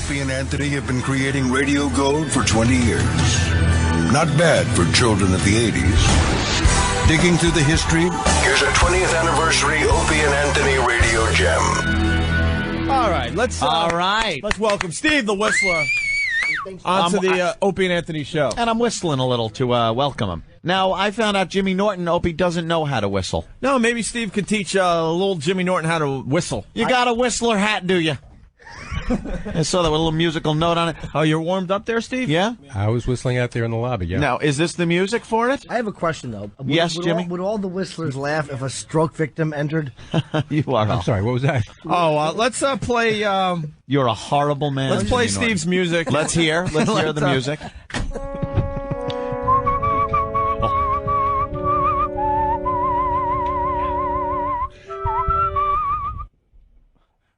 Opie and Anthony have been creating radio gold for 20 years. Not bad for children of the 80s. Digging through the history, here's a 20th anniversary Opie and Anthony radio gem. All right, let's welcome Steve the Whistler onto the Opie and Anthony show. And I'm whistling a little to welcome him. Now, I found out Jimmy Norton, Opie, doesn't know how to whistle. No, maybe Steve could teach little Jimmy Norton how to whistle. You got a whistler hat, do you? I saw that with a little musical note on it. Oh, you're warmed up there, Steve? Yeah? I was whistling out there in the lobby, yeah. Now, is this the music for it? I have a question, though. Yes, Jimmy? Would all the whistlers laugh if a stroke victim entered? You are. I'm sorry, what was that? Oh, let's play... You're a horrible man. Let's play Jimmy Steve's Norton. music. Let's hear the music.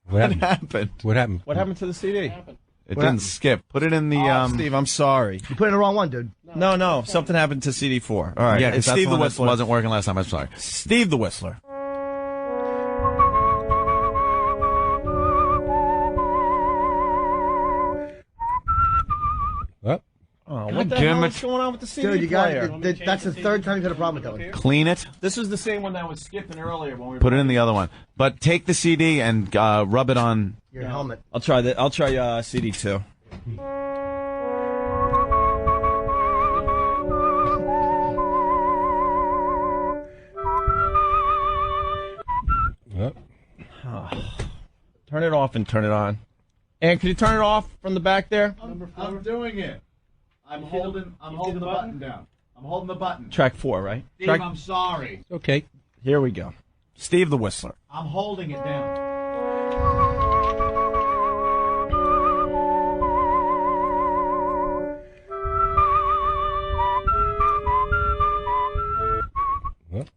What happened? What happened? What happened to the CD? It didn't skip. Put it in the... Steve, I'm sorry. You put in the wrong one, dude. No. Something happened to CD4. All right. Yeah, it's that's Steve the one that Whistler. wasn't working last time. I'm sorry. Steve the Whistler. What? Oh, what the hell is going on with the CD Dude, you player? that's the third time you've had a problem with that one. Clean it. This is the same one that was skipping earlier when we were Put it in the other one. But take the CD and rub it on... Your helmet. I'll try that. I'll try CD2. What? Turn it off and turn it on. And can you turn it off from the back there? I'm doing it. I'm holding the button down. I'm holding the button. Track 4, right? Steve, I'm sorry. Okay. Here we go. Steve the Whistler. I'm holding it down. What?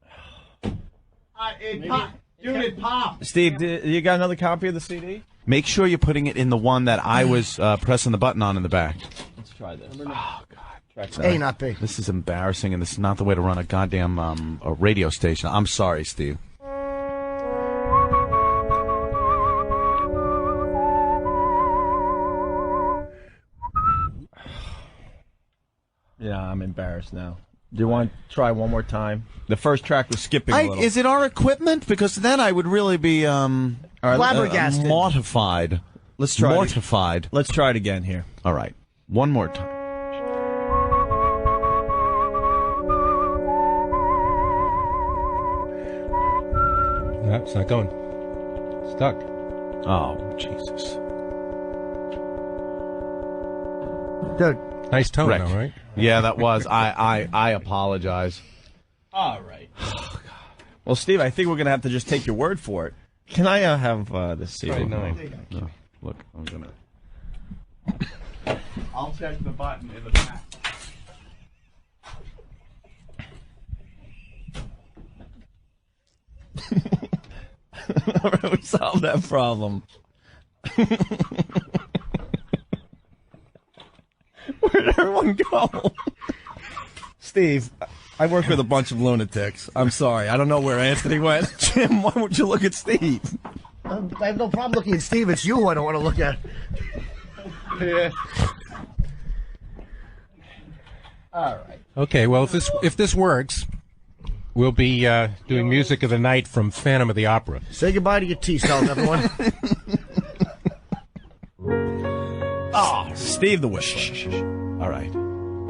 It popped. Steve, you got another copy of the CD? Make sure you're putting it in the one that I was pressing the button on in the back. Let's try this. Oh, God. Track A, not B. This is embarrassing, and this is not the way to run a goddamn a radio station. I'm sorry, Steve. Yeah, I'm embarrassed now. Do you want to try one more time? The first track was skipping a little. Is it our equipment? Because then I would really be Flabbergasted. mortified. Let's try mortified. Let's try it again here. All right. One more time. No, it's not going. Stuck. Oh, Jesus. Dude. Nice tone, Rick. though, right? Yeah, that was. I apologize. All right. Oh, God. Well, Steve, I think we're going to have to just take your word for it. Can I have this CD? Right, no. No, look, I'm gonna. I'll check the button in the back. All right, we solved that problem. Where'd everyone go? Steve, I work with a bunch of lunatics. I'm sorry. I don't know where Anthony went. Jim, why would you look at Steve? I have no problem looking at Steve. It's you I don't want to look at. Yeah. All right. Okay, well, if this works, we'll be doing music of the night from Phantom of the Opera. Say goodbye to your T-cells, everyone. Steve the Whistler. All right.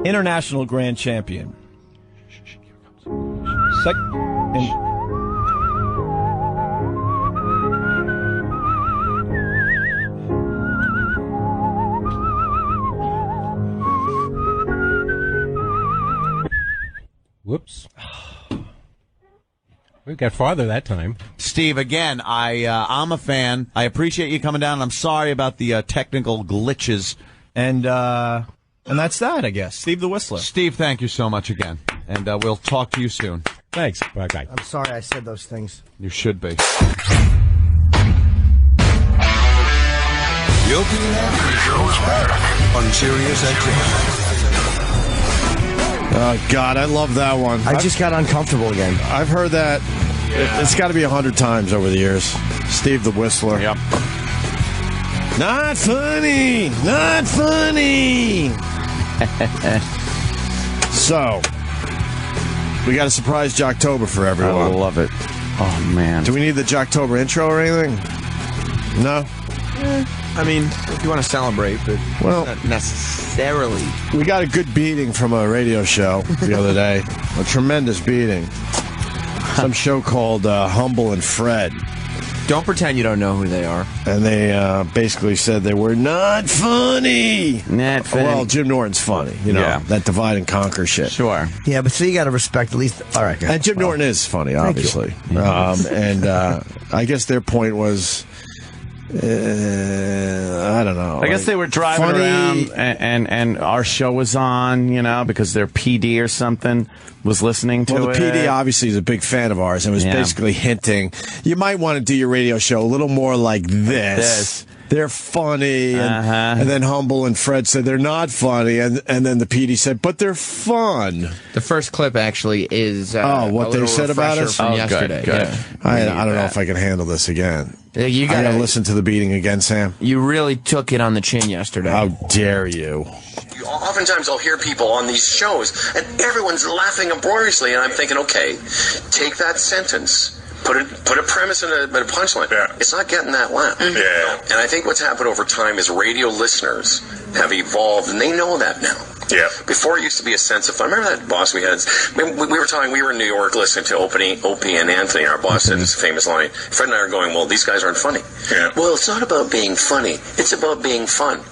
International Grand Champion. Whoops. We got farther that time. Steve, again, I'm a fan. I appreciate you coming down, and I'm sorry about the technical glitches. And that's that, I guess. Steve the Whistler. Steve, thank you so much again, and we'll talk to you soon. Thanks. Bye-bye. I'm sorry I said those things. You should be. The Opie and Anthony Show is back on Sirius XM. Oh, God, I love that one. I just got uncomfortable again. I've heard that. It's got to be 100 times over the years. Steve the Whistler. Yep. Not funny. Not funny. So, we got a surprise Jocktober for everyone. I love it. Oh, man. Do we need the Jocktober intro or anything? No? I mean, if you want to celebrate, but not necessarily. We got a good beating from a radio show the other day. A tremendous beating. Some show called Humble and Fred. Don't pretend you don't know who they are. And they basically said they were not funny. Not funny. Well, Jim Norton's funny. You know, that divide and conquer shit. Sure. Yeah, but so you got to respect at least. All right, and Jim Norton is funny, obviously. And I guess their point was, I don't know. I guess they were driving around and our show was on, you know, because their PD or something was listening to it. Well, the PD obviously is a big fan of ours and was basically hinting, you might want to do your radio show a little more like this. They're funny, and then Humble and Fred said they're not funny, and then the PD said, but they're fun. The first clip actually is what they said about us from yesterday. Good. Yeah. I don't know if I can handle this again. You I gotta listen to the beating again, Sam. You really took it on the chin yesterday. How dare you? Oftentimes I'll hear people on these shows, and everyone's laughing uproariously, and I'm thinking, okay, take that sentence. Put a premise and a punchline. Yeah. It's not getting that laugh. Yeah. And I think what's happened over time is radio listeners have evolved, and they know that now. Yeah. Before it used to be a sense of fun. Remember that boss we had? We were in New York listening to Opie and Anthony. Our boss said this famous line. Fred and I are going, well, these guys aren't funny. Yeah. Well, it's not about being funny. It's about being fun.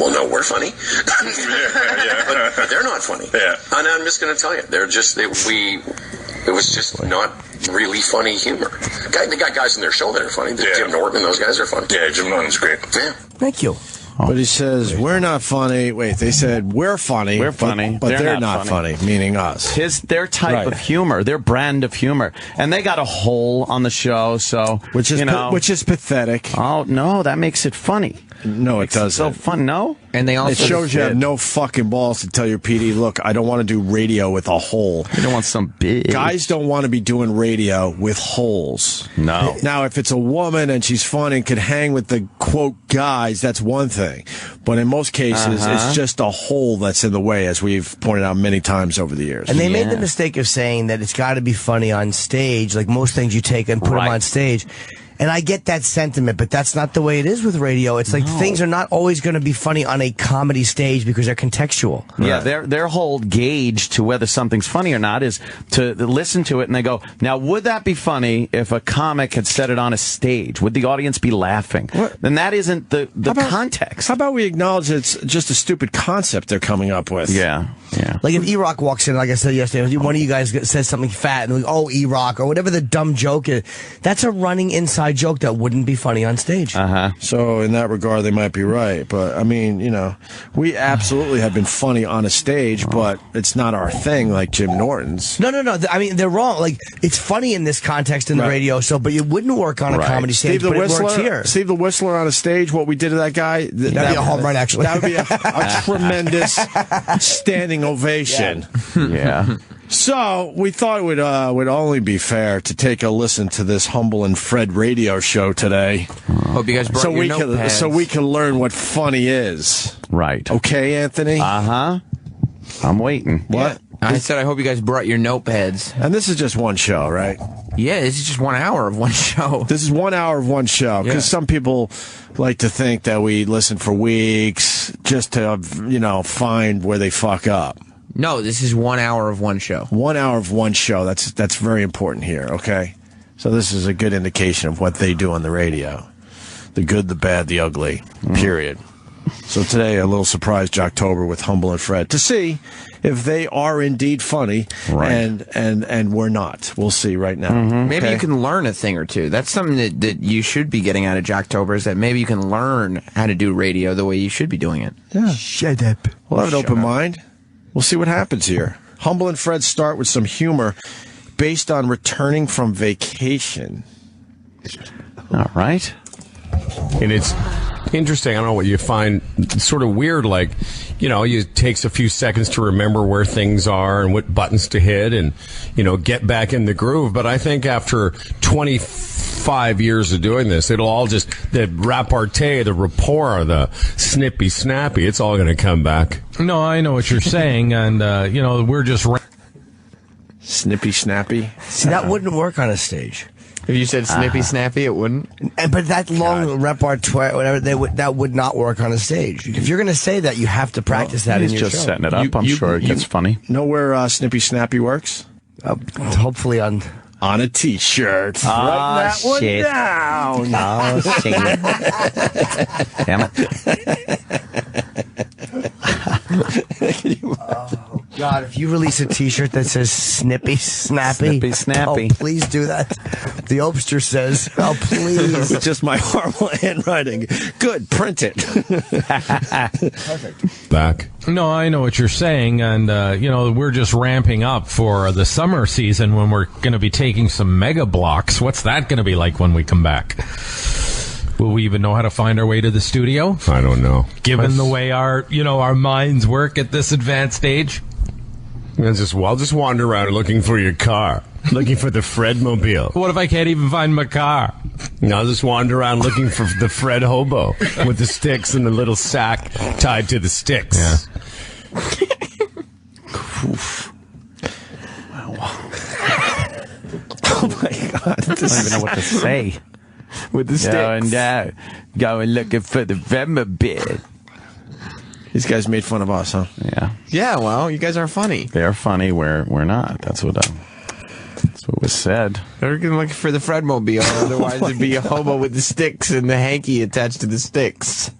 Well, no, we're funny. But they're not funny. Yeah. And I'm just going to tell you, it was just not really funny humor. They got guys in their show that are funny. Jim Norton, those guys are funny. Yeah, Jim Norton's great. Yeah. Thank you. But he says, we're not funny. Wait, they said, we're funny. We're funny. But they're not funny, meaning us. Their type of humor, their brand of humor. And they got a hole on the show, so, which is pathetic. Oh, no, that makes it funny. No, it doesn't. So fun, no? And they also it shows you have no fucking balls to tell your PD, look, I don't want to do radio with a hole. You don't want some big. Guys don't want to be doing radio with holes. No. Now, if it's a woman and she's fun and can hang with the, quote, guys, that's one thing. But in most cases, it's just a hole that's in the way, as we've pointed out many times over the years. And they made the mistake of saying that it's got to be funny on stage, like most things you take and put them on stage. And I get that sentiment, but that's not the way it is with radio. It's like things are not always going to be funny on a comedy stage because they're contextual. Yeah, their whole gauge to whether something's funny or not is to listen to it and they go, now, would that be funny if a comic had said it on a stage? Would the audience be laughing? Then that isn't the context. How about we acknowledge it's just a stupid concept they're coming up with? Yeah. Like if E-Rock walks in, like I said yesterday, one of you guys says something fat and oh, E-Rock, or whatever the dumb joke is, that's a running inside joke that wouldn't be funny on stage. So in that regard, they might be right. But I mean, you know, we absolutely have been funny on a stage, but it's not our thing like Jim Norton's. No. I mean, they're wrong. Like, it's funny in this context in the radio, but it wouldn't work on a comedy stage, but it works here. Steve the Whistler on a stage, what we did to that guy. That'd be a home run, actually. That would be a tremendous standing ovation. Yeah. So we thought it would only be fair to take a listen to this Humble and Fred radio show today. Hope you guys brought your notepads. So we can learn what funny is. Right. Okay, Anthony? I'm waiting. What? I said I hope you guys brought your notepads. And this is just one show, right? Yeah, this is just 1 hour of one show. This is 1 hour of one show. Because some people like to think that we listen for weeks just to, find where they fuck up. No, this is 1 hour of one show. 1 hour of one show. That's very important here, okay? So this is a good indication of what they do on the radio. The good, the bad, the ugly, period. So today, a little surprise Jocktober with Humble and Fred to see if they are indeed funny, and we're not. We'll see right now. Maybe you can learn a thing or two. That's something that you should be getting out of Jocktober, is that maybe you can learn how to do radio the way you should be doing it. Yeah. Shut up. We'll have an open mind. We'll see what happens here. Humble and Fred start with some humor based on returning from vacation. All right. And it's interesting. I don't know what you find sort of weird. Like, it takes a few seconds to remember where things are and what buttons to hit and, get back in the groove. But I think after 24 5 years of doing this, it'll all just, the repartee, the rapport, the snippy snappy, it's all going to come back. No, I know what you're saying, and, we're just... Snippy snappy? See, that wouldn't work on a stage. If you said snippy snappy, it wouldn't. But that long repertoire, whatever, that would not work on a stage. If you're going to say that, you have to practice that in He's your just show. setting it up. I'm sure it gets funny. Know where Snippy Snappy works? Hopefully on a T-shirt. Oh, Write that one shit. down. Oh, shit. Damn it. Oh, God, if you release a T-shirt that says Snippy Snappy. Snippy Snappy. Oh, please do that. The Opster says, oh, please. It's just my horrible handwriting. Good, print it. Perfect. Back. No, I know what you're saying, and, we're just ramping up for the summer season when we're going to be taking some mega blocks. What's that going to be like when we come back? Will we even know how to find our way to the studio? I don't know. Given the way our minds work at this advanced stage? I'll just wander around looking for your car. Looking for the Fredmobile. What if I can't even find my car? I'll just wander around looking for the Fred hobo with the sticks and the little sack tied to the sticks. Yeah. Oh my God! I don't even know what to say. With the sticks. Going looking for the Fredmobile. These guys made fun of us, huh? Yeah. Yeah, well, you guys are funny. They're funny. We're not. That's what was said. They're looking for the Fredmobile, otherwise it'd be a hobo with the sticks and the hanky attached to the sticks.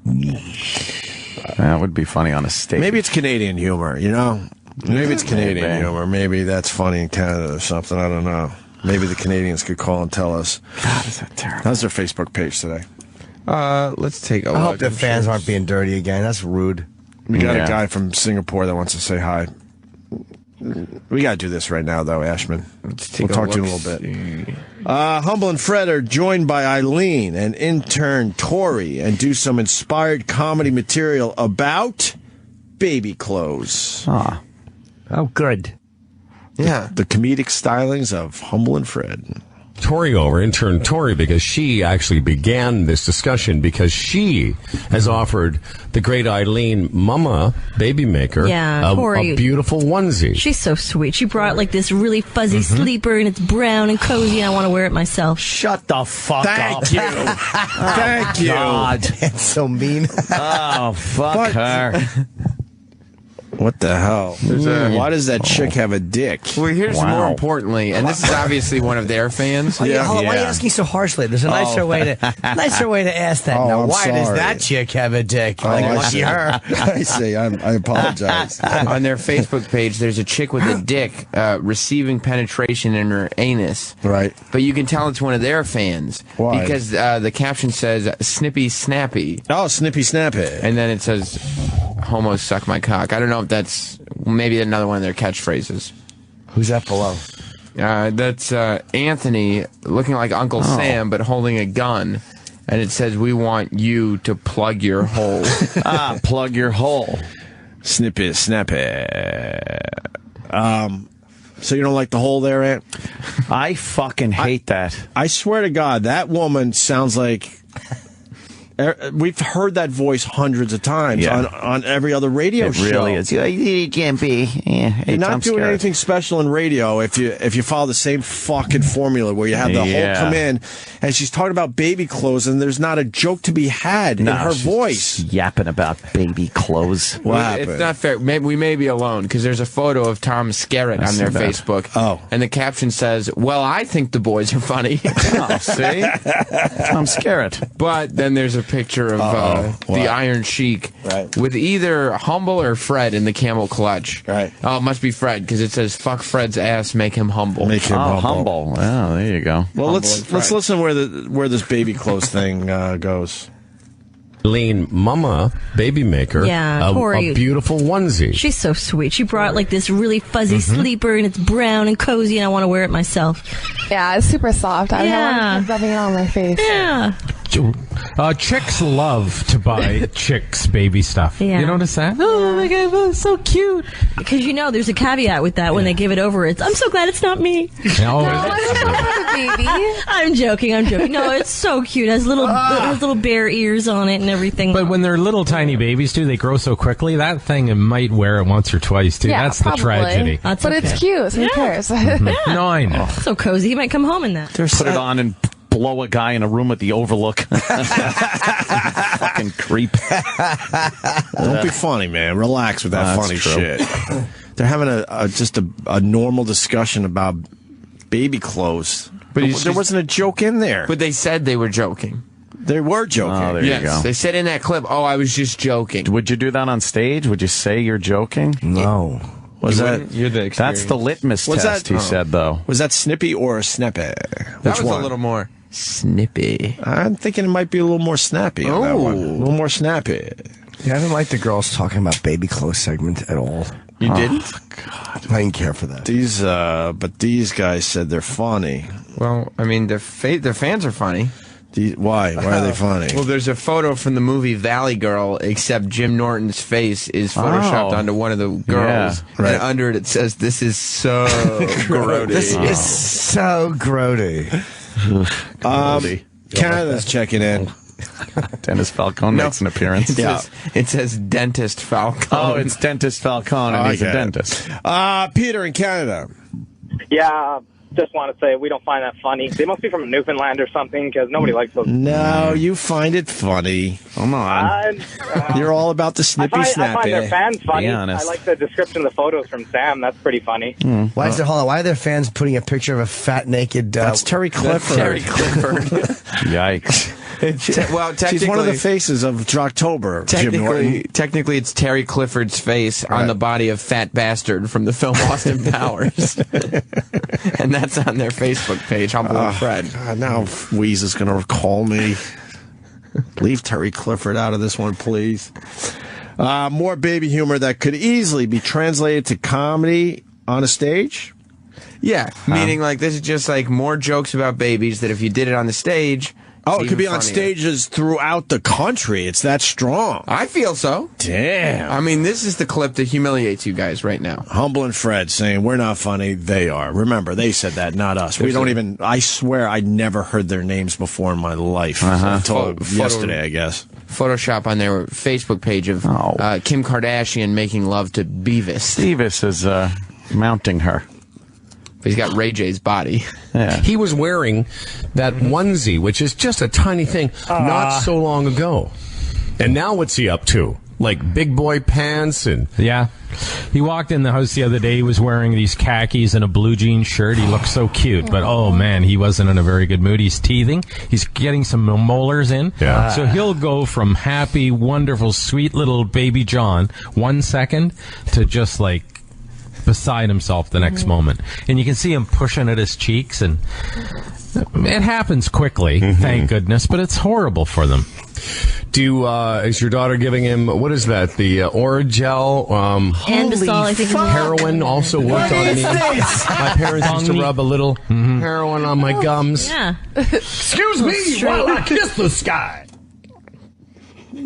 That would be funny on a stage. Maybe it's Canadian humor, Maybe it's Canadian humor. Maybe that's funny in Canada or something. I don't know. Maybe the Canadians could call and tell us. God, is that terrible? How's their Facebook page today? Let's take a look. I hope the fans aren't being dirty again. That's rude. We got a guy from Singapore that wants to say hi. We got to do this right now, though, Ashman. We'll talk to you in a little bit. Humble and Fred are joined by Eileen and intern Tori and do some inspired comedy material about baby clothes. Ah. Oh, good. Yeah. The comedic stylings of Humble and Fred. Tori over, intern Tori, because she actually began this discussion because she has offered the great Eileen Mama Baby Maker Tori, a beautiful onesie. She's so sweet. She brought like this really fuzzy sleeper and it's brown and cozy and I want to wear it myself. Shut the fuck up. Thank you. Thank you. God, that's so mean. Oh, fuck her. What the hell? Why does that chick have a dick? Well, here's more importantly, and this is obviously one of their fans. Why are you asking so harshly? There's a nicer way to ask that. Now, I'm why does sorry. that chick have a dick? Lucky her. I see. I apologize. On their Facebook page, there's a chick with a dick receiving penetration in her anus. Right. But you can tell it's one of their fans. Why? Because the caption says, Snippy Snappy. Oh, Snippy Snappy. And then it says, homos suck my cock. I don't know if that's maybe another one of their catchphrases. Who's that below? That's Anthony looking like Uncle Sam but holding a gun. And it says, we want you to plug your hole. Plug your hole. Snippy Snappy. So you don't like the hole there, Ant? I fucking hate that. I swear to God, that woman sounds like... We've heard that voice hundreds of times on every other radio show. It really is. You can't be. You're not doing anything special in radio if you follow the same fucking formula where you have the whole come in and she's talking about baby clothes and there's not a joke to be had in her voice. Yapping about baby clothes. What happened? It's not fair. We may be alone because there's a photo of Tom Skerritt on their Facebook. Oh. And the caption says, well, I think the boys are funny. Oh, see? Tom Skerritt. But then there's a picture of the Iron Sheik with either Humble or Fred in the camel clutch. Right. Oh, it must be Fred because it says "fuck Fred's ass, make him humble." Make him humble. Oh, there you go. Well, let's listen where this baby clothes thing goes. Eileen Mama Baby Maker. Tori, a beautiful onesie. She's so sweet. She brought like this really fuzzy sleeper and it's brown and cozy and I want to wear it myself. Yeah, it's super soft. I have rubbing it on my face. Yeah. Chicks love to buy chicks' baby stuff. Yeah. You notice that? Oh my God, that's so cute. Because there's a caveat with that when they give it over. I'm so glad it's not me. No, baby. I'm joking. No, it's so cute. It has little bear ears on it and everything. but when they're little tiny babies too, they grow so quickly. That thing might wear it once or twice too. Yeah, That's probably. the tragedy. That's But okay. it's cute, so who cares? No, I know. So cozy. You might come home in that. Put it on and blow a guy in a room with the overlook. Fucking creep. Don't be funny, man. Relax with that funny true. shit. They're having a normal discussion about baby clothes. But there wasn't a joke in there. But they said they were joking. They were joking. Oh, there you go. They said in that clip, "Oh, I was just joking." Would you do that on stage? Would you say you're joking? No. You're the experience. That's the litmus test, he said, though. Was that snippy or snippy? That Which was one? a little more snippy. I'm thinking it might be a little more snappy on that one. A little more snappy. Yeah, I didn't like the girls talking about baby clothes segment at all. You didn't? God. I didn't care for that. But these guys said they're funny. Well, I mean, their fans are funny. Why? Why are they funny? Well, there's a photo from the movie Valley Girl, except Jim Norton's face is photoshopped onto one of the girls, right. and under it says, "This is so grody." This is so grody. Canada's checking in. Dennis Falcone makes an appearance. It says Dentist Falcone. Oh, it's Dentist Falcone, and he's a dentist. Peter in Canada. Yeah, just want to say we don't find that funny. They must be from Newfoundland or something because nobody likes those. No, you find it funny. Come on. You're all about the snippy I snappy. find their fans funny. Be honest. I like the description of the photos from Sam. That's pretty funny. Why are their fans putting a picture of a fat naked? That's Terry Clifford. Terry Clifford. Yikes. Well, technically, She's one of the faces of Droptober, Jim Norton. Technically, it's Terry Clifford's face on the body of Fat Bastard from the film Austin Powers. And that's on their Facebook page, Humble and Fred. God, now Wheeze is going to call me. Leave Terry Clifford out of this one, please. More baby humor that could easily be translated to comedy on a stage. Yeah, meaning like this is just like more jokes about babies that if you did it on the stage... Oh, it could be on funnier. stages throughout the country. It's that strong. I feel so. Damn. I mean, this is the clip that humiliates you guys right now. Humble and Fred saying, we're not funny. They are. Remember, they said that, not us. We don't even, I swear I never heard their names before in my life. Until yesterday, I guess. Photoshop on their Facebook page of Kim Kardashian making love to Beavis. Beavis is mounting her. He's got Ray J's body. Yeah. He was wearing that onesie, which is just a tiny thing, not so long ago. And now what's he up to? Like big boy pants and... Yeah. He walked in the house the other day. He was wearing these khakis and a blue jean shirt. He looked so cute. But, oh, man, he wasn't in a very good mood. He's teething. He's getting some molars in. Yeah. So he'll go from happy, wonderful, sweet little baby John 1 second to just, like, beside himself the next moment. And you can see him pushing at his cheeks, and it happens quickly, thank goodness, but it's horrible for them. Is your daughter giving him, what is that, the Oragel? Andesol, I think. Heroin also worked on me. My parents used to rub a little heroin on my gums. Yeah. Excuse me while I kiss the sky.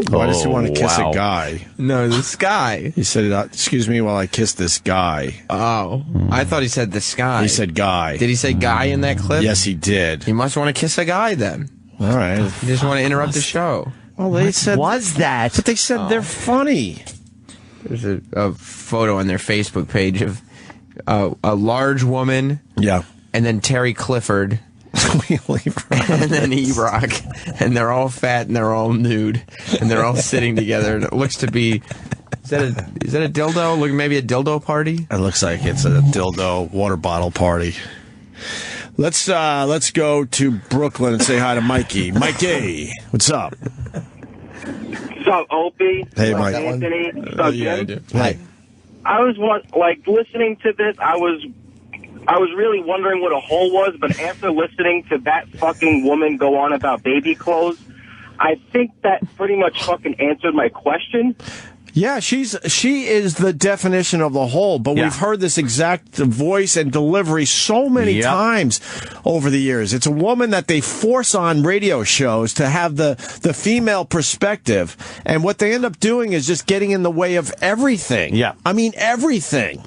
Why does he want to kiss a guy? No, this guy. He said, excuse me while I kiss this guy. Oh. I thought he said the sky. He said guy. Did he say guy in that clip? Yes, he did. He must want to kiss a guy then. All right. He just want to interrupt the show. Well, they said... was that? But they said they're funny. There's a photo on their Facebook page of a large woman. Yeah. And then Terry Clifford. And then E-Rock. And they're all fat and they're all nude. And they're all sitting together. And it looks to be... Is that a dildo? Look, maybe a dildo party? It looks like it's a dildo water bottle party. Let's go to Brooklyn and say hi to Mikey. Mikey, what's up? What's up, Opie? Hey, Mike. Anthony. What's up, Jim? I do. Hey. I was listening to this. I was really wondering what a hole was, but after listening to that fucking woman go on about baby clothes, I think that pretty much fucking answered my question. Yeah, she is the definition of the whole, but we've heard this exact voice and delivery so many times over the years. It's a woman that they force on radio shows to have the female perspective, and what they end up doing is just getting in the way of everything. Yeah. I mean, everything.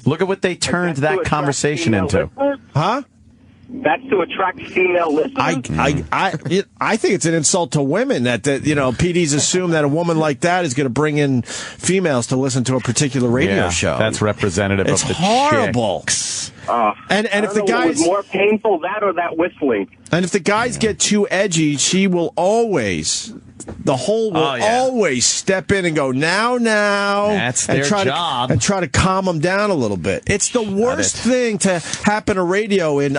Look at what they turned that conversation into. Huh? That's to attract female listeners. I think it's an insult to women that PDs assume that a woman like that is going to bring in females to listen to a particular radio show. That's representative it's of the horrible. chicks. And if the guys was more painful, that or that whistling. And if the guys get too edgy, she will always. The whole will always step in and go, now. That's their job. And try to calm them down a little bit. It's the worst thing to happen to radio, and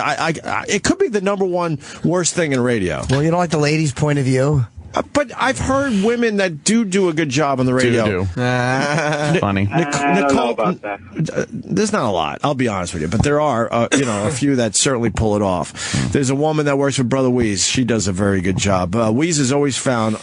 it could be the number one worst thing in radio. Well, you don't like the ladies' point of view? But I've heard women that do a good job on the radio. Funny. I don't know about that. There's not a lot, I'll be honest with you, but there are a few that certainly pull it off. There's a woman that works with Brother Weeze. She does a very good job. Weeze has always found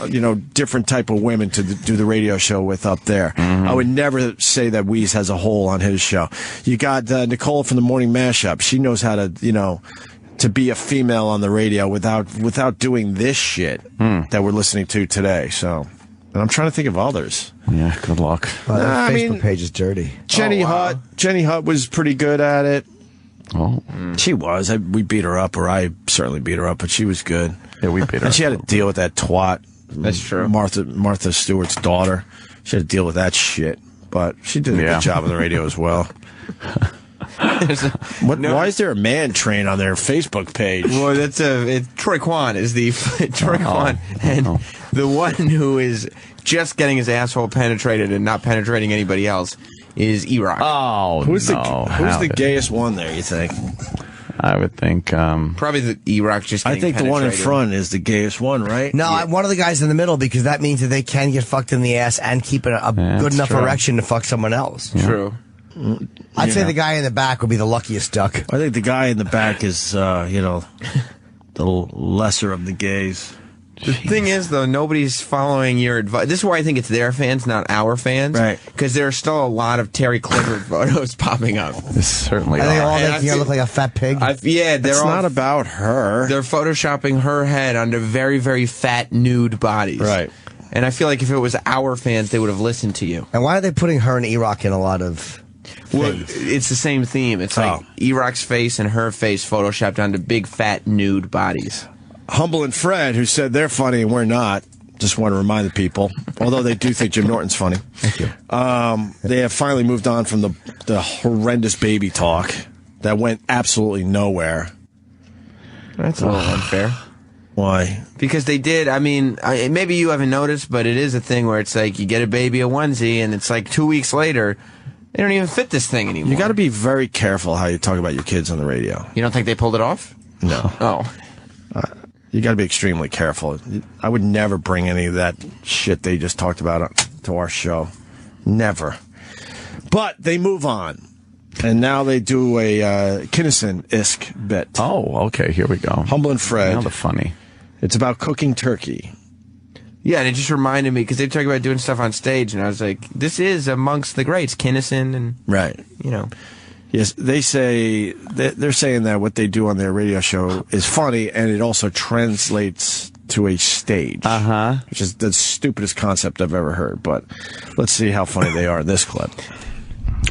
different type of women to do the radio show with up there. I would never say that Weeze has a hole on his show. You got Nicole from the Morning Mashup. She knows how to be a female on the radio without doing this shit that we're listening to today. So, and I'm trying to think of others. Yeah, good luck. That Facebook page is dirty. Jenny Hutt was pretty good at it. Oh, she was. We beat her up, or I certainly beat her up, but she was good. Yeah, we beat her up. And she had to deal with that twat. That's true. Martha Stewart's daughter. She had to deal with that shit, but she did a good job on the radio as well. Why is there a man train on their Facebook page? Well, it's Troy Kwan is the Troy Kwan, and the one who is just getting his asshole penetrated and not penetrating anybody else is E-Rock. Oh, who's the gayest one there? You think? I would think probably the E-Rock. Just I think the one in front is the gayest one, right? No, one of the guys in the middle, because that means that they can get fucked in the ass and keep a good enough erection to fuck someone else. Yeah. True. I'd say the guy in the back would be the luckiest duck. I think the guy in the back is, the lesser of the gays. The thing is, though, nobody's following your advice. This is why I think it's their fans, not our fans. Right. Because there are still a lot of Terry Clifford photos popping up. This certainly Are they all And making her look like a fat pig? It's not about her. They're photoshopping her head onto very, very fat, nude bodies. Right. And I feel like if it was our fans, they would have listened to you. And why are they putting her and E-Rock in a lot of... Well, it's the same theme. It's like E-Rock's face and her face photoshopped onto big, fat, nude bodies. Humble and Fred, who said they're funny and we're not, just want to remind the people, although they do think Jim Norton's funny. Thank you. They have finally moved on from the horrendous baby talk that went absolutely nowhere. That's a little unfair. Why? Because they did, maybe you haven't noticed, but it is a thing where it's like you get a baby a onesie and it's like 2 weeks later, they don't even fit this thing anymore. You got to be very careful how you talk about your kids on the radio. You don't think they pulled it off? No. Oh. You got to be extremely careful. I would never bring any of that shit they just talked about to our show. Never. But they move on. And now they do a Kinnison-esque bit. Oh, okay. Here we go. Humble and Fred. Now the funny. It's about cooking turkey. Yeah, and it just reminded me, because they talk about doing stuff on stage, and I was like, this is amongst the greats, Kinnison and... Right. Yes, they say they're saying that what they do on their radio show is funny, and it also translates to a stage. Which is the stupidest concept I've ever heard. But let's see how funny they are in this clip.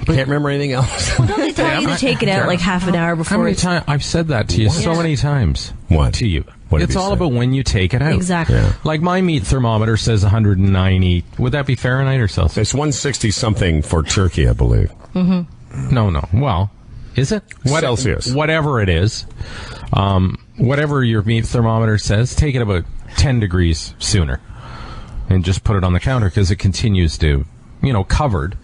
Can't remember anything else. Well, don't they tell you to take it out like half an hour before? How many times I've said that to you so many times? What to you? What it's all about when you take it out. Exactly. Yeah. Like my meat thermometer says 190. Would that be Fahrenheit or Celsius? It's 160 something for turkey, I believe. Mm-hmm. No. Well, is it Celsius? Whatever it is, whatever your meat thermometer says, take it about 10 degrees sooner, and just put it on the counter because it continues to, covered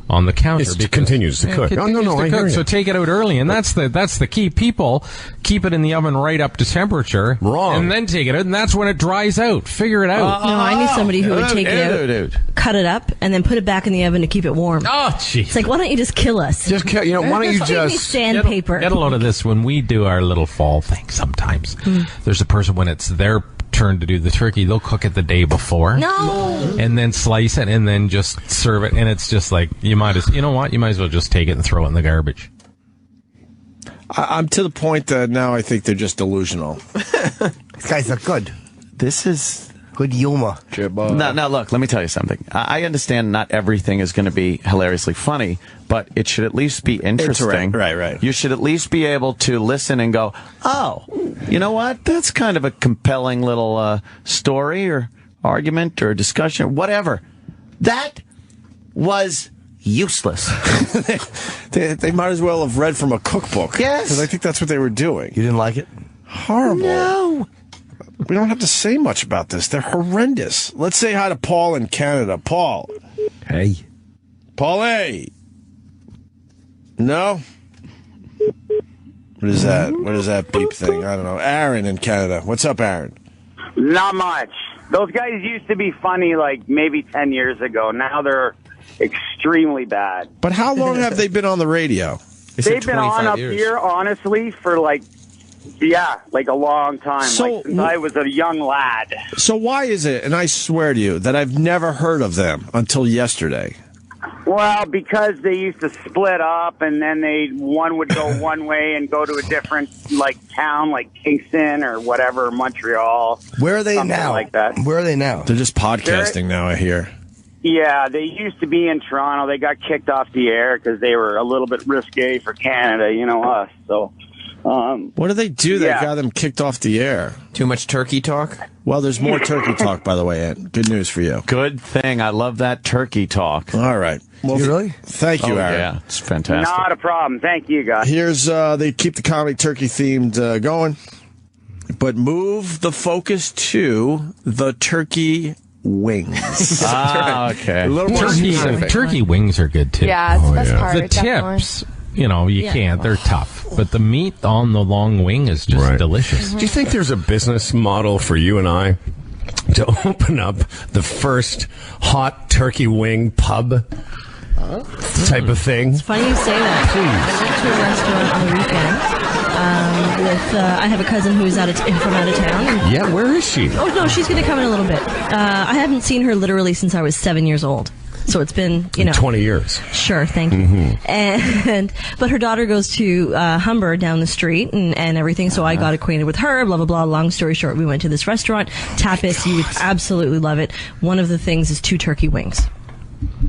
on the counter. It continues to cook. I hear you. So take it out early, and that's the key. People keep it in the oven right up to temperature. Wrong. And then take it out, and that's when it dries out. Figure it out. No, I knew somebody who would take it out, cut it up, and then put it back in the oven to keep it warm. Oh, jeez. It's like, why don't you just kill us? Why don't you Give me sandpaper. Get a load of this when we do our little fall thing sometimes. There's a person when it's their turn to do the turkey, they'll cook it the day before. No. And then slice it and then just serve it. And it's just like, you might as well just take it and throw it in the garbage. I'm to the point that now I think they're just delusional. These guys are good. This is good humor. Now, look, let me tell you something. I understand not everything is going to be hilariously funny, but it should at least be interesting. Right. You should at least be able to listen and go, oh, you know what? That's kind of a compelling little story or argument or discussion, whatever. That was useless. They might as well have read from a cookbook. Yes. Because I think that's what they were doing. You didn't like it? Horrible. No. We don't have to say much about this. They're horrendous. Let's say hi to Paul in Canada. Paul. Hey. Paul A. No? What is that? What is that beep thing? I don't know. Aaron in Canada. What's up, Aaron? Not much. Those guys used to be funny like maybe 10 years ago. Now they're extremely bad. But how long have they been on the radio? They've been on up here, honestly, for like a long time. So, since I was a young lad. So why is it, and I swear to you, that I've never heard of them until yesterday? Well, because they used to split up, and then one would go one way and go to a different town, like Kingston or whatever, Montreal. Where are they something now? Like that. Where are they now? They're just podcasting now, I hear. Yeah, they used to be in Toronto. They got kicked off the air because they were a little bit risque for Canada, us. So, what do they do that got them kicked off the air? Too much turkey talk? Well, there's more turkey talk, by the way, Ed. Good news for you. Good thing. I love that turkey talk. All right. Well, you really? Thank you, Aaron. Yeah, it's fantastic. Not a problem. Thank you, guys. Here's, they keep the comedy turkey themed going, but move the focus to the turkey wings. Okay. A little more specific. Turkey wings are good too. Yeah, it's the best part. The definitely. tips, you can't. They're tough. But the meat on the long wing is just delicious. Do you think there's a business model for you and I to open up the first hot turkey wing pub type of thing? It's funny you say that. I went to a restaurant on the weekend I have a cousin who's from out of town. And, yeah, where is she? Oh, no, she's going to come in a little bit. I haven't seen her literally since I was 7 years old. So it's been, 20 years. Sure, thank you. But her daughter goes to Humber down the street and everything, so I got acquainted with her, blah, blah, blah. Long story short, we went to this restaurant, Tapas. You would absolutely love it. One of the things is 2 turkey wings.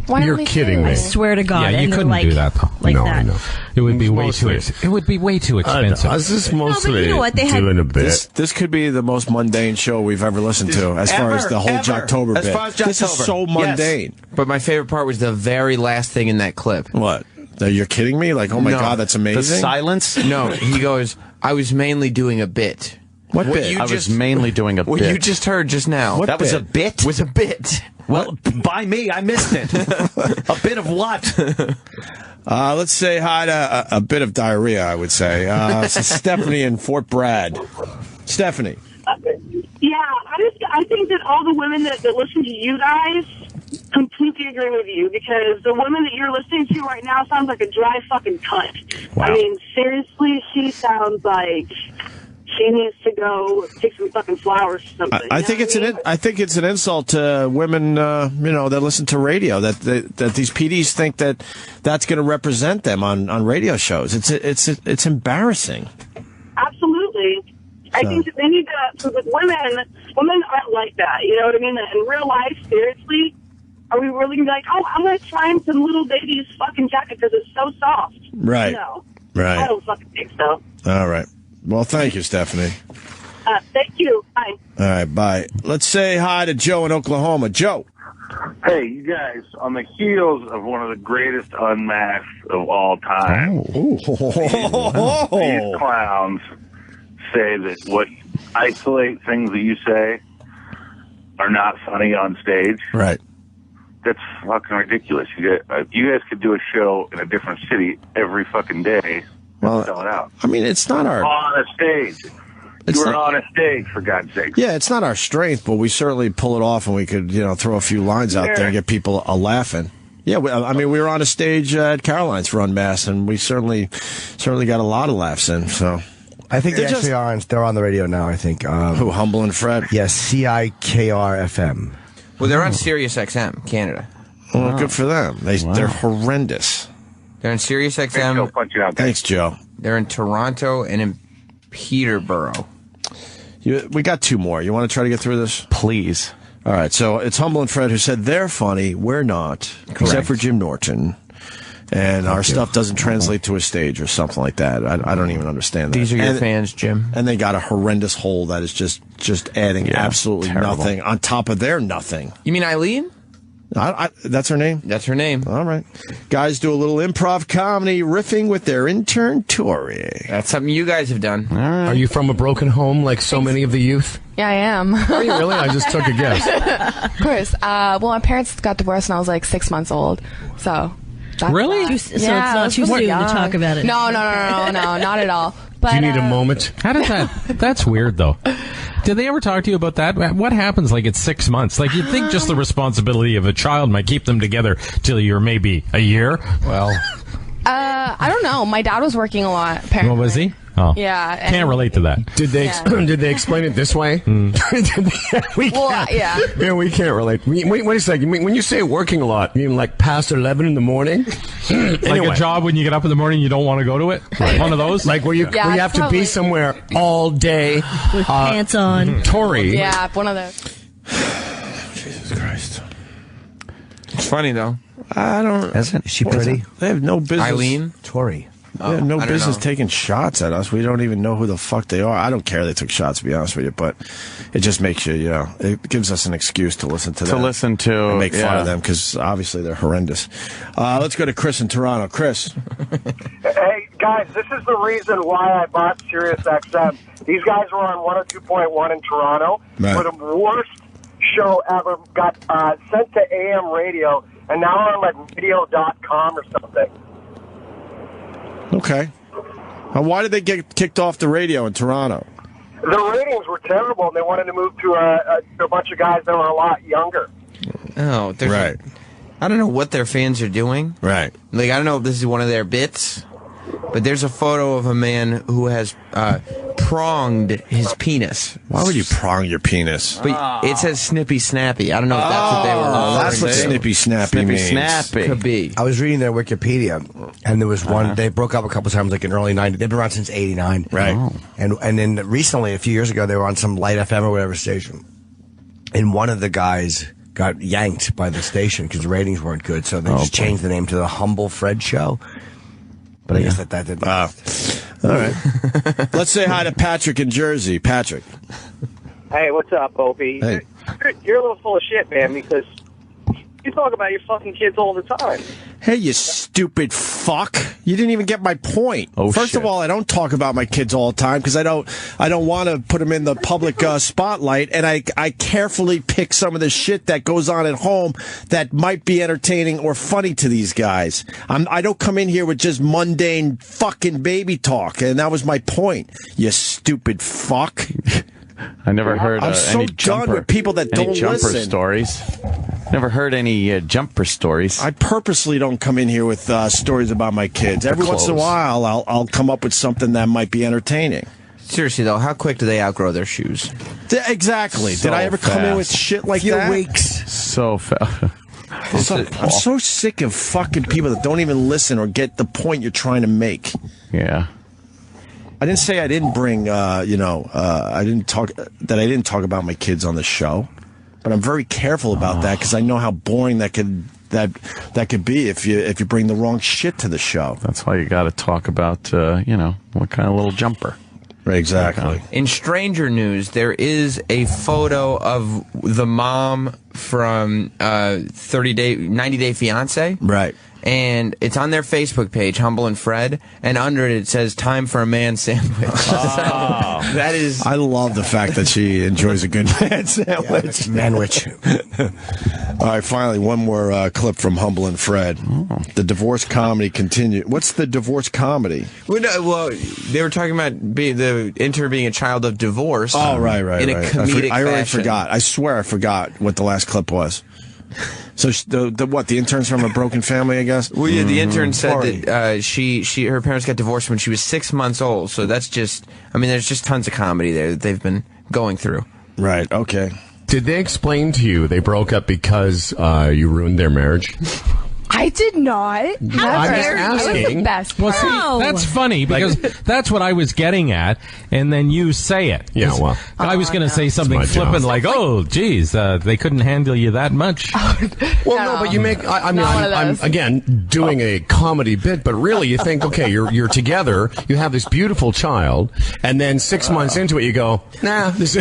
Why You're don't we kidding do me. I swear to God. Yeah, you and couldn't like, do that though. Like No, that. I know. It would be way Mostly. It would be way too expensive. This is mostly but you know what? They had- doing a bit. This could be the most mundane show we've ever listened to, as far as the whole Jocktober bit. As far as This is Jocktober. so mundane. But my favorite part was the very last thing in that clip. What? You're kidding me? Like, oh my No. God, that's The amazing. silence? No, he goes, I was mainly doing a bit. What bit? I was mainly doing a What bit. you just heard just now. What That was a bit? bit? was a bit. Well, by me, I missed it. A bit of what? Let's say hi to a bit of diarrhea, I would say. So Stephanie in Fort Bragg. Stephanie. Yeah, I think that all the women that listen to you guys completely agree with you, because the woman that you're listening to right now sounds like a dry fucking cunt. Wow. I mean, seriously, she sounds like she needs to go take some fucking flowers or something. I think it's I think it's an insult to women, that listen to radio. That these PDs think that that's going to represent them on radio shows. It's embarrassing. Absolutely. I think that they need to. With women aren't like that. You know what I mean? In real life, seriously, are we really gonna be like, oh, I'm gonna try on some little baby's fucking jacket because it's so soft? Right. No. Right. I don't fucking think so. All right. Well, thank you, Stephanie. Thank you. Bye. All right, bye. Let's say hi to Joe in Oklahoma. Joe. Hey, you guys, on the heels of one of the greatest unmasks of all time, these clowns say that what isolate things that you say are not funny on stage. Right. That's fucking ridiculous. You guys could do a show in a different city every fucking day and sell it out. I mean, it's not our... On a stage. You were on a stage, for God's sake. Yeah, it's not our strength, but we certainly pull it off, and we could, throw a few lines out there and get people laughing. Yeah, we were on a stage at Caroline's for Unmasked, and we certainly got a lot of laughs in. So, I think they actually are. They're on the radio now. I think. Who? Humble and Fred. Yes, CIKR FM. Well, they're on Sirius XM, Canada. Well, good for them. They're horrendous. They're on Sirius XM. Thanks, Joe. They're in Toronto and in Peterborough. We got two more. You want to try to get through this? Please. All right, so it's Humble and Fred who said they're funny, we're not, except for Jim Norton. And our stuff doesn't translate to a stage or something like that. I don't even understand that. These are your fans, Jim. And they got a horrendous hole that is just adding absolutely terrible. nothing on top of their nothing. You mean Eileen? That's her name? That's her name. All right. Guys do a little improv comedy riffing with their intern, Tori. That's something you guys have done. All right. Are you from a broken home like so many of the youth? Yeah, I am. Are you really? I just took a guess. Of course. Well, my parents got divorced when I was like 6 months old. So. Really? So it's not too soon to talk about it. No, not at all. But, Do you need a moment? How does that? That's weird, though. Did they ever talk to you about that? What happens like at 6 months? Like you'd think just the responsibility of a child might keep them together till you're maybe a year. Well, I don't know. My dad was working a lot. Apparently. what was he? Oh, yeah. Can't relate to that. Did they did they explain it this way? We can't. Yeah, we can't relate. Wait a second. When you say working a lot, you mean like past 11 in the morning? like a job when you get up in the morning, you don't want to go to it. One of those, like where you have to be somewhere all day with pants on. Tori. Yeah, one of those. Jesus Christ. It's funny though. I don't. Is she pretty? They have no business. Eileen? Tori. They have no business taking shots at us. We don't even know who the fuck they are. I don't care they took shots, to be honest with you, but it just makes you, it gives us an excuse to listen to them. To listen to. And make fun of them, because obviously they're horrendous. Let's go to Chris in Toronto. Chris. Hey, guys, this is the reason why I bought Sirius XM. These guys were on 102.1 in Toronto. Right. For the worst show ever. Got sent to AM radio, and now I'm like radio.com or something. Okay. Why did they get kicked off the radio in Toronto? The ratings were terrible, and they wanted to move to a bunch of guys that were a lot younger. Oh, right. I don't know what their fans are doing. Right. Like, I don't know if this is one of their bits, but there's a photo of a man who has pronged his penis. Why would you prong your penis? But it says snippy snappy. I don't know if that's what they were referring that's what to. snippy snappy means. Snappy. Could be. I was reading their Wikipedia, and there was one. They broke up a couple times, like in early '90s. They've been around since '89, right? And then recently, a few years ago, they were on some Light FM or whatever station, and one of the guys got yanked by the station because the ratings weren't good, so they just changed the name to the Humble Fred Show. But I guess that didn't. All right. Let's say hi to Patrick in Jersey. Patrick. Hey, what's up, Opie? Hey. You're a little full of shit, man, because you talk about your fucking kids all the time. Hey, you stupid fuck! You didn't even get my point. First of all, I don't talk about my kids all the time because I don't want to put them in the public spotlight, and I carefully pick some of the shit that goes on at home that might be entertaining or funny to these guys. I don't come in here with just mundane fucking baby talk, and that was my point. You stupid fuck. I never heard I'm so any done jumper, with people that any don't jumper listen. stories. Never heard any jumper stories. I purposely don't come in here with stories about my kids. Every once in a while, I'll come up with something that might be entertaining. Seriously, though, how quick do they outgrow their shoes? Exactly. So Did I ever come in with fast. shit like Few that? weeks. So fast. I'm so sick of fucking people that don't even listen or get the point you're trying to make. Yeah. I didn't say I didn't bring, I didn't talk about my kids on the show, but I'm very careful about that because I know how boring that could be if you bring the wrong shit to the show. That's why you got to talk about, what kind of little jumper. Right, exactly. In stranger news, there is a photo of the mom from 90 Day Fiance. Right. And it's on their Facebook page, Humble and Fred, and under it says, "Time for a man sandwich." Oh. That is... I love the fact that she enjoys a good man sandwich. Manwich. All right, finally, one more clip from Humble and Fred. Oh. The divorce comedy continues. What's the divorce comedy? Well, they were talking about the intern being a child of divorce. Oh, right. In a comedic I already fashion. forgot. I swear I forgot what the last clip was. So the intern's from a broken family, I guess. Well, yeah, the intern said that her parents got divorced when she was 6 months old. So that's just, I mean, there's just tons of comedy there that they've been going through. Right. Okay. Did they explain to you they broke up because you ruined their marriage? I did not. I'm just asking. The best Well, part. see, that's funny because that's what I was getting at, and then you say it. Yeah, well, I was going to say something my job. flippant like, "Oh, geez, they couldn't handle you that much." Well, no, but you make. I mean, I'm again doing a comedy bit, but really, you think, okay, you're together, you have this beautiful child, and then 6 months into it, you go, nah, this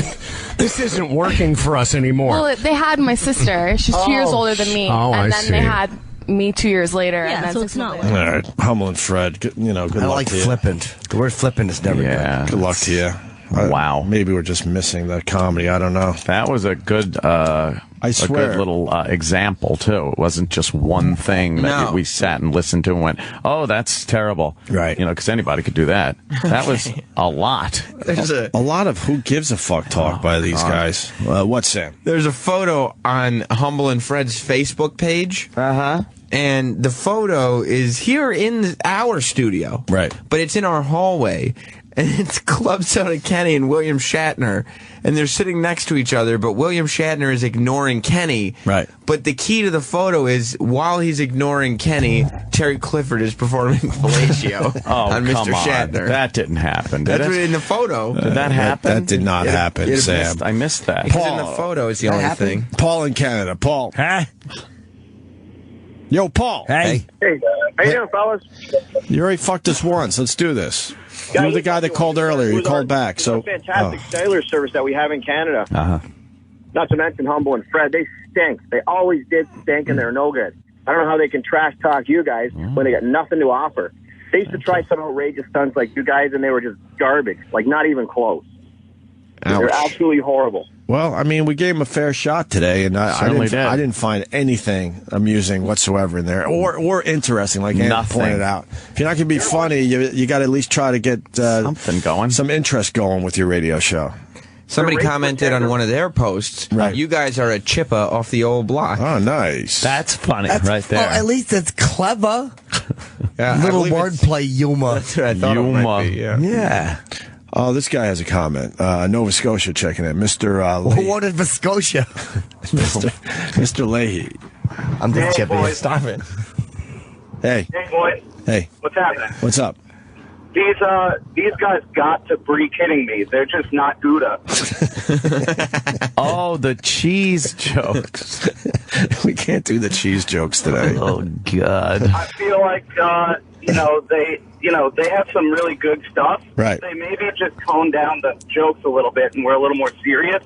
isn't working for us anymore. Well, they had my sister. She's 2 years older than me. Oh, and I then see. they had me 2 years later. Yeah, and then so 6 it's not months All later. right, Hummel and Fred. Good I luck like to you. flippant. The word flippant is never Yeah. Good luck to you. Wow. Maybe we're just missing the comedy. I don't know. That was a good, I swear. a good little example too. It wasn't just one thing that No. we sat and listened to and went, "Oh, that's terrible." Right. You know, because anybody could do that. That was a lot. There's A lot of who gives a fuck talk by these guys. What's Sam? There's a photo on Humble and Fred's Facebook page. And the photo is here in our studio. Right. But it's in our hallway. And it's Club Soda Kenny and William Shatner. And they're sitting next to each other, but William Shatner is ignoring Kenny. Right. But the key to the photo is while he's ignoring Kenny, Terry Clifford is performing fellatio on Mr. Come on. Shatner. That didn't happen. Did That's it? what in the photo. Did that happen? That did not happen, Sam. I missed that. Because in the photo is the only thing. Paul in Canada. Paul. Huh? Yo, Paul. Hey. Hey, how you doing, fellas? You already fucked us once. Let's do this. You're the guy that called earlier. You called back. So, fantastic cellular service that we have in Canada. Not to mention Humble and Fred. They stink. They always did stink, and they're no good. I don't know how they can trash talk you guys when they got nothing to offer. They used to try some outrageous stunts like you guys, and they were just garbage. Like, not even close. They're absolutely horrible. well, I mean, we gave him a fair shot today, and I didn't find anything amusing whatsoever in there, or interesting, like Ann pointed out. If you're not going to be funny, you got to at least try to get something going, some interest going with your radio show. Somebody commented on one of their posts, right. You guys are a chippa off the old block. Oh, nice. That's funny right there. Well, at least it's clever. Yeah, Little wordplay humor. That's what I thought it might be, Yeah. Oh, this guy has a comment. Nova Scotia checking in. Mr. Leahy. What is Scotia? Mr. Leahy. I'm the Hey, chippy. boys. Stop it. Hey. Hey, boy. Hey. What's happening? What's up? These guys got to be kidding me. They're just not Gouda. Oh, the cheese jokes. We can't do the cheese jokes today. Oh, God. I feel like they have some really good stuff. Right. They maybe just toned down the jokes a little bit and were a little more serious.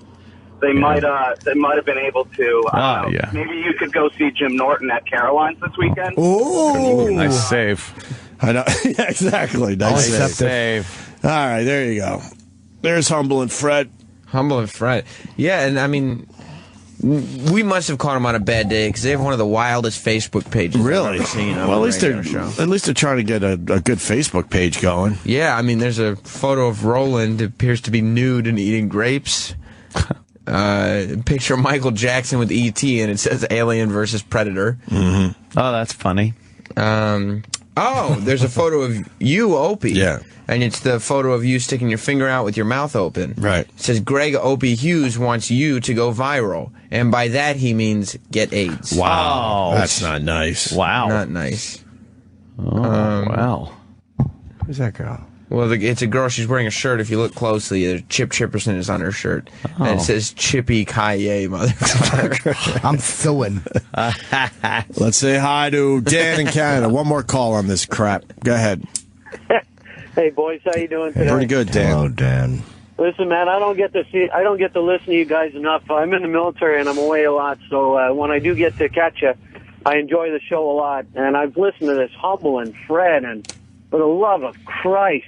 They might have been able to. Yeah. Maybe you could go see Jim Norton at Caroline's this weekend. Ooh. Nice save. I know. Yeah, exactly. Nice save. All right, there you go. There's Humble and Fred. Humble and Fred. Yeah, and I mean, we must have caught them on a bad day because they have one of the wildest Facebook pages Really? I've ever seen. Well, at least they're trying to get a good Facebook page going. Yeah, I mean, there's a photo of Roland who appears to be nude and eating grapes. Picture of Michael Jackson with E.T. and it says Alien versus Predator. Mm-hmm. Oh, that's funny. There's a photo of you, Opie. Yeah. And it's the photo of you sticking your finger out with your mouth open. Right. It says Greg Opie Hughes wants you to go viral. And by that he means get AIDS. Wow. That's not nice. Wow. Not nice. Oh, wow. Who's that girl? Well, it's a girl. She's wearing a shirt. If you look closely, Chip Chipperson is on her shirt. Oh. And it says Chippy Kaye, motherfucker. I'm suing. Let's say hi to Dan in Canada. One more call on this crap. Go ahead. Hey, boys, how you doing today? Pretty good, Dan. Hello, Dan. Listen, man, I don't get to listen to you guys enough. I'm in the military and I'm away a lot, so when I do get to catch you, I enjoy the show a lot. And I've listened to this Humble and Fred, and for the love of Christ,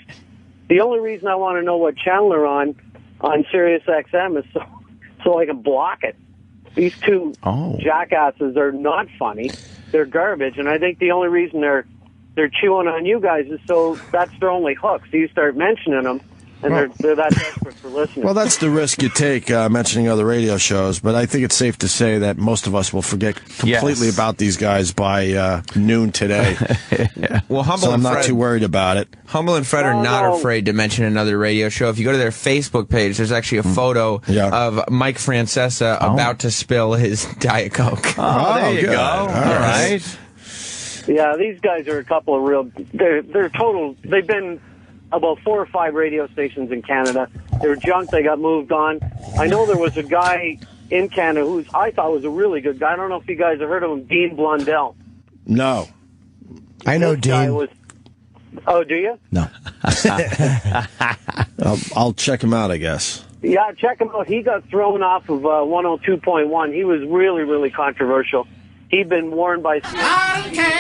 the only reason I want to know what channel they're on Sirius XM is so I can block it. These two jackasses are not funny. They're garbage, and I think the only reason they're chewing on you guys is so that's their only hook. So you start mentioning them, and they're that desperate for listeners. Well, that's the risk you take mentioning other radio shows, but I think it's safe to say that most of us will forget completely about these guys by noon today. Well, Humble so I'm and not Fred, too worried about it. Humble and Fred are not afraid to mention another radio show. If you go to their Facebook page, there's actually a photo of Mike Francesa about to spill his Diet Coke. Oh, there you go. All right. Yeah, these guys are a couple of real. They're total. They've been about 4 or 5 radio stations in Canada. They were junk. They got moved on. I know there was a guy in Canada who I thought was a really good guy. I don't know if you guys have heard of him, Dean Blundell. No. I know Dean. Oh, do you? No. I'll check him out, I guess. Yeah, check him out. He got thrown off of 102.1. He was really, really controversial. He'd been warned by... I don't care.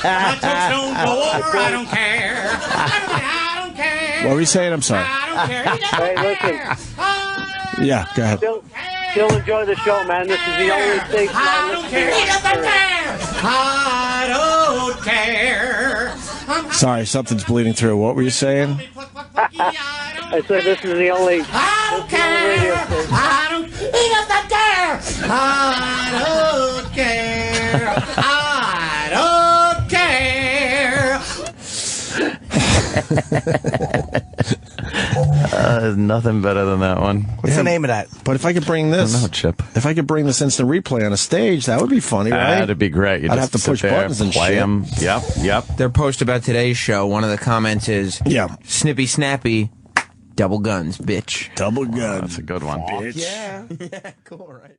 My toes don't go over. I don't care. I don't care. What were you saying? I'm sorry. I don't care. Hey, listen. Yeah, go ahead. Still enjoy the show, man. This is the only station I don't care. I don't care. Sorry, something's bleeding through. What were you saying? I said this is the only radio station. I don't care. I don't care. I don't care. There's nothing better than that one. What's the name of that? But if I could bring this, I don't know, Chip. If I could bring this instant replay on a stage, that would be funny, right? That'd be great. I'd have to push buttons and play shit. them. Yep. Their post about today's show, one of the comments is, Snippy Snappy, double guns, bitch. Double guns. That's a good one. Bitch. Yeah. Cool, right?